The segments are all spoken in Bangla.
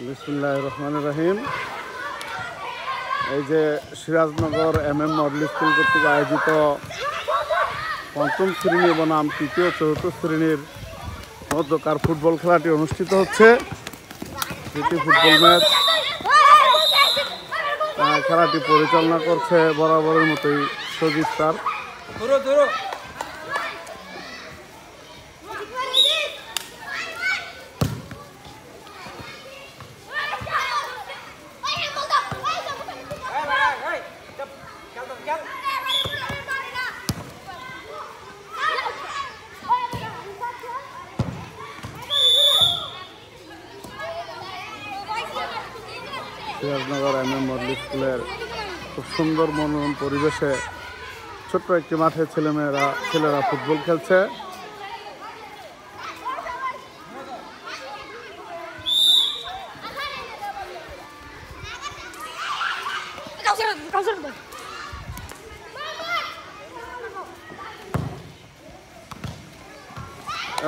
বিসমিল্লাহির রহমানির রহিম। এই যে সিরাজনগর MM মডেল স্কুল কর্তৃক আয়োজিত পঞ্চম শ্রেণী বনাম তৃতীয় চতুর্থ শ্রেণীর মধ্যকার ফুটবল খেলাটি অনুষ্ঠিত হচ্ছে। প্রীতি ফুটবল ম্যাচ খেলাটি পরিচালনা করছে বরাবরের মতোই Sajib sir. Sirajnagar MM model স্কুলের খুব সুন্দর মনোরম পরিবেশে ছোট্ট একটি মাঠে ছেলেরা ফুটবল খেলছে।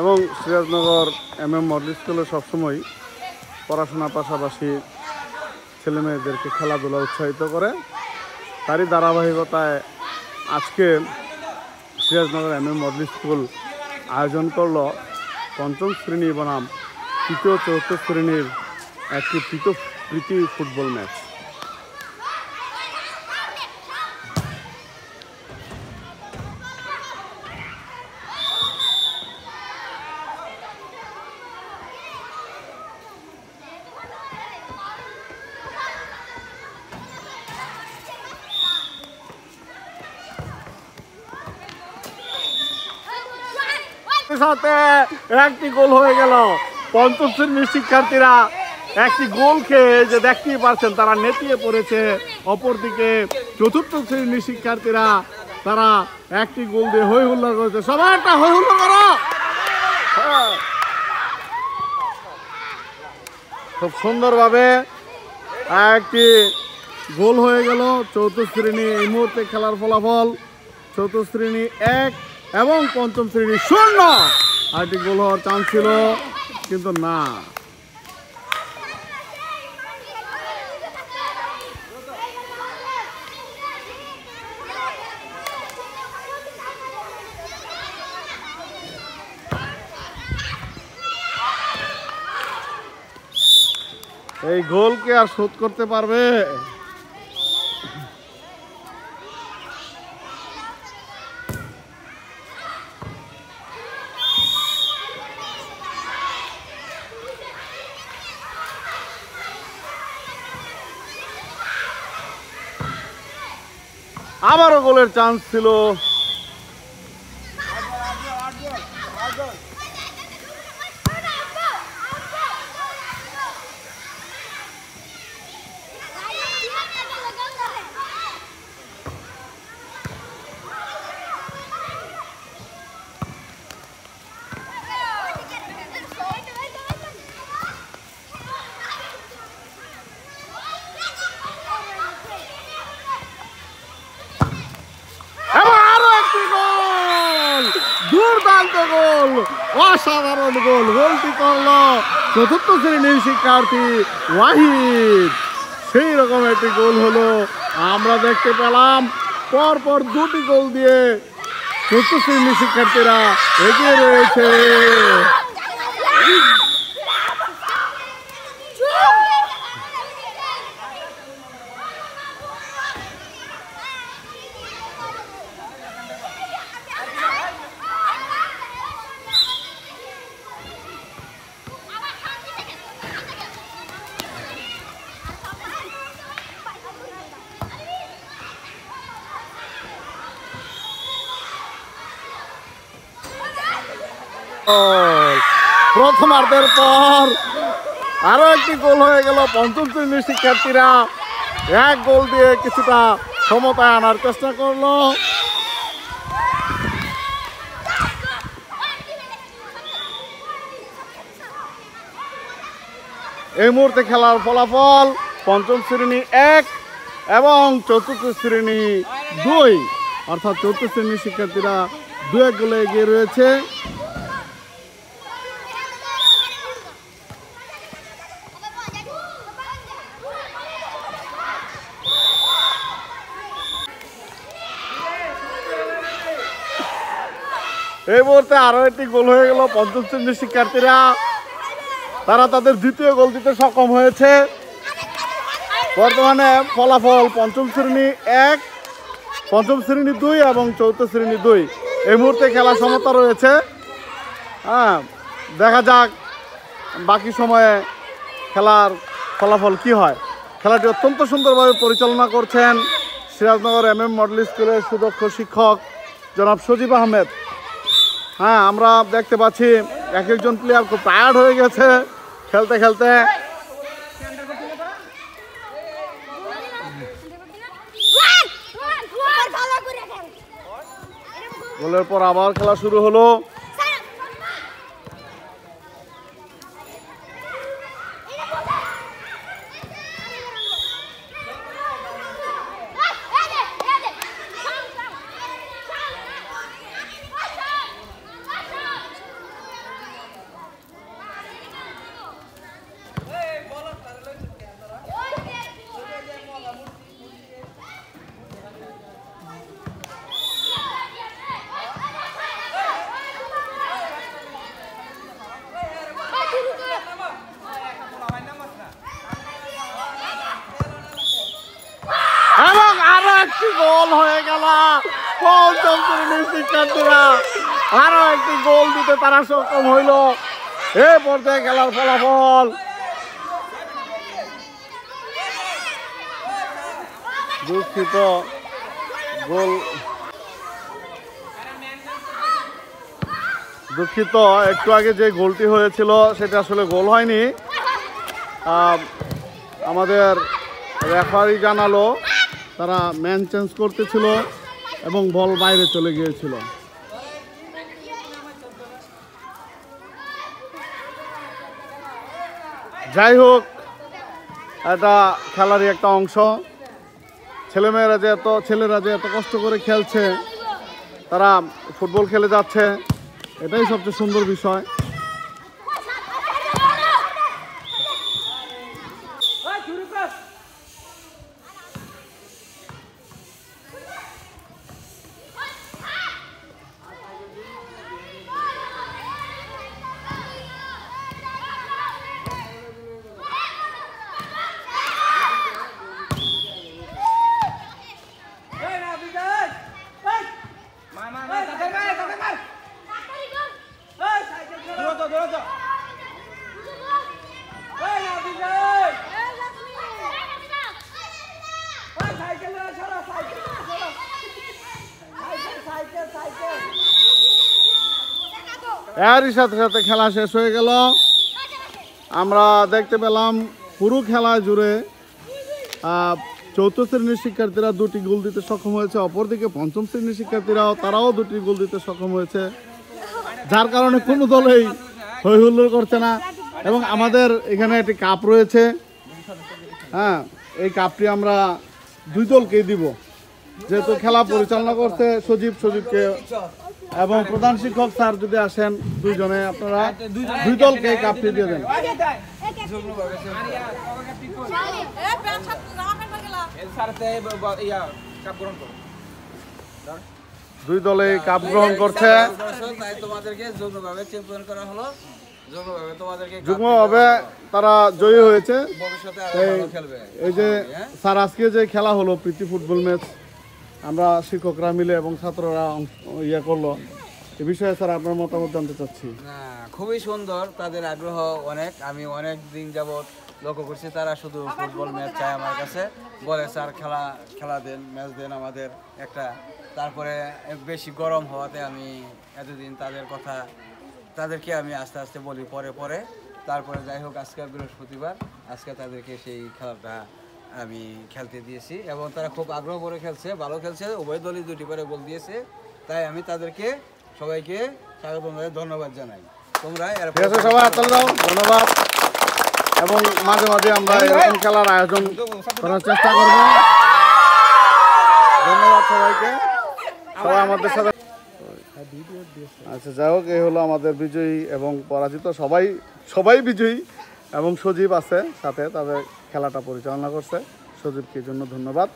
এবং সিরাজনগর MM মডেল স্কুলে সবসময় পড়াশোনার পাশাপাশি ছেলেমেয়েদেরকে খেলাধুলা উৎসাহিত করে। তারই ধারাবাহিকতায় আজকে সিরাজনগর MM মডেল স্কুল আয়োজন করল পঞ্চম শ্রেণী বনাম তৃতীয় চতুর্থ শ্রেণীর একটি প্রীতি ফুটবল ম্যাচ। সাথে একটি গোল হয়ে গেল। পঞ্চম শ্রেণীর শিক্ষার্থীরা একটি গোল খেয়ে যে দেখতেই পাচ্ছেন তারা নেতিয়ে পড়েছে। অপরদিকে চতুর্থ শ্রেণীর শিক্ষার্থীরা তারা একটি গোল দিয়ে হই হুল্লোড় করেছে। সবাই একটা হই হুল্লোড় করো। খুব সুন্দরভাবে একটি গোল হয়ে গেল। চতুর্থ শ্রেণী এই মুহূর্তে খেলার ফলাফল চতুর্থ শ্রেণী 1 এবং পঞ্চম শ্রেণী 0। আরেকটি গোল হওয়ার চান্স ছিল কিন্তু না। এই গোলকে আর শোধ করতে পারবে? আবারও গোলের চান্স ছিল। দুর্দান্ত গোল, অসাধারণ গোল। গোলটি করলো চতুর্থ শ্রেণীর শিক্ষার্থী ওয়াহিদ। সেই রকম একটি গোল হলো আমরা দেখতে পেলাম। পরপর দুটি গোল দিয়ে চতুর্থ শ্রেণীর শিক্ষার্থীরা এগিয়ে রয়েছে। প্রথমার্ধের পর আরো একটি গোল হয়ে গেল। পঞ্চম শ্রেণীর শিক্ষার্থীরা এক গোল দিয়ে কিছুটা সমতায় আনার চেষ্টা করলো। এই মুহূর্তে খেলার ফলাফল পঞ্চম শ্রেণী 1 এবং চতুর্থ শ্রেণী 2, অর্থাৎ চতুর্থ শ্রেণীর শিক্ষার্থীরা 2-1 গোলে এগিয়ে রয়েছে। এই মুহূর্তে আরো একটি গোল হয়ে গেল। পঞ্চম শ্রেণীর শিক্ষার্থীরা তারা তাদের দ্বিতীয় গোল দিতে সক্ষম হয়েছে। বর্তমানে ফলাফল পঞ্চম শ্রেণী 1, পঞ্চম শ্রেণী 2 এবং চতুর্থ শ্রেণী 2। এই মুহূর্তে খেলা সমতা রয়েছে। হ্যাঁ, দেখা যাক বাকি সময়ে খেলার ফলাফল কি হয়। খেলাটি অত্যন্ত সুন্দরভাবে পরিচালনা করছেন সিরাজনগর MM মডেল স্কুলের সুদক্ষ শিক্ষক জনাব সজীব আহমেদ। হ্যাঁ, আমরা দেখতে পাচ্ছি এক একজন প্লেয়ার খুব টায়ার্ড হয়ে গেছে খেলতে খেলতে। গোলের পর আবার খেলা শুরু হলো। এবং আরো একটি গোল হয়ে গেল। পঞ্চম শ্রেণীর শিক্ষার্থীরা আরো একটি গোল দিতে তারা সক্ষম হইল। এই পর্যায়ে খেলার ফলাফল দুঃখিত, গোল দুঃখিত, একটু আগে যে গোলটি হয়েছিল সেটা আসলে গোল হয়নি। আমাদের রেফারি জানালো তারা ম্যান চেঞ্জ করতেছিল এবং বল বাইরে চলে গিয়েছিল। যাই হোক, এটা খেলারই একটা অংশ। ছেলেরা যে এত কষ্ট করে খেলছে, তারা ফুটবল খেলে যাচ্ছে, এটাই সবচেয়ে সুন্দর বিষয়। এরই সাথে সাথে খেলা শেষ হয়ে গেল। আমরা দেখতে পেলাম পুরো খেলা জুড়ে চতুর্থ শ্রেণীর শিক্ষার্থীরা 2টি গোল দিতে সক্ষম হয়েছে, অপরদিকে পঞ্চম শ্রেণীর শিক্ষার্থীরাও তারাও 2টি গোল দিতে সক্ষম হয়েছে, যার কারণে কোনো দলেই হই হুল্লোড় করছে না। এবং আমাদের এখানে একটি কাপ রয়েছে। হ্যাঁ, এই কাপটি আমরা 2 দলকেই দিব, যেহেতু খেলা পরিচালনা করছে সজীবকে এবং প্রধান শিক্ষক স্যার যদি আসেন, দুইজনে আপনারা 2 দলকে এই কাপটি দিয়ে দেন। 2 দলে কাপ গ্রহণ করছে। যুগ্মভাবে তারা জয়ী হয়েছে। এই যে স্যার, আজকে যে খেলা হলো প্রীতি ফুটবল ম্যাচ, আমরা শিক্ষকরা মিলে এবং ছাত্ররা করলো, এ বিষয়ে স্যার আপনার মতামত জানতে চাচ্ছি। খুবই সুন্দর, তাদের আগ্রহ অনেক। আমি অনেক দিন যাবৎ লক্ষ্য করছি তারা শুধু ফুটবল ম্যাচ চায় আমার কাছে, বলে স্যার খেলা দেন, ম্যাচ দেন আমাদের একটা। তারপরে বেশি গরম হওয়াতে আমি এতদিন তাদেরকে আমি আস্তে আস্তে বলি পরে। তারপরে যাই হোক, আজকে বৃহস্পতিবার, আজকে তাদেরকে সেই খেলাটা আমি খেলতে দিয়েছি এবং তারা খুব আগ্রহ করে খেলছে, ভালো খেলছে। উভয় দলই 2টি করে গোল দিয়েছে, তাই আমি তাদেরকে সবাইকে স্বাগত ধন্যবাদ জানাই। তোমরা সবাই চলে যাও, ধন্যবাদ। এবং মাঝে মাঝে আমরা এরকম খেলার আয়োজন করার চেষ্টা করব। ধন্যবাদ সবাইকে, সবাই আমাদের সাথে। আচ্ছা, যাই হোক, এই হলো আমাদের বিজয়ী এবং পরাজিত সবাই বিজয়ী, এবং সজীব আছে সাথে, তাদের খেলাটা পরিচালনা করছে। সজীবকে জন্য ধন্যবাদ।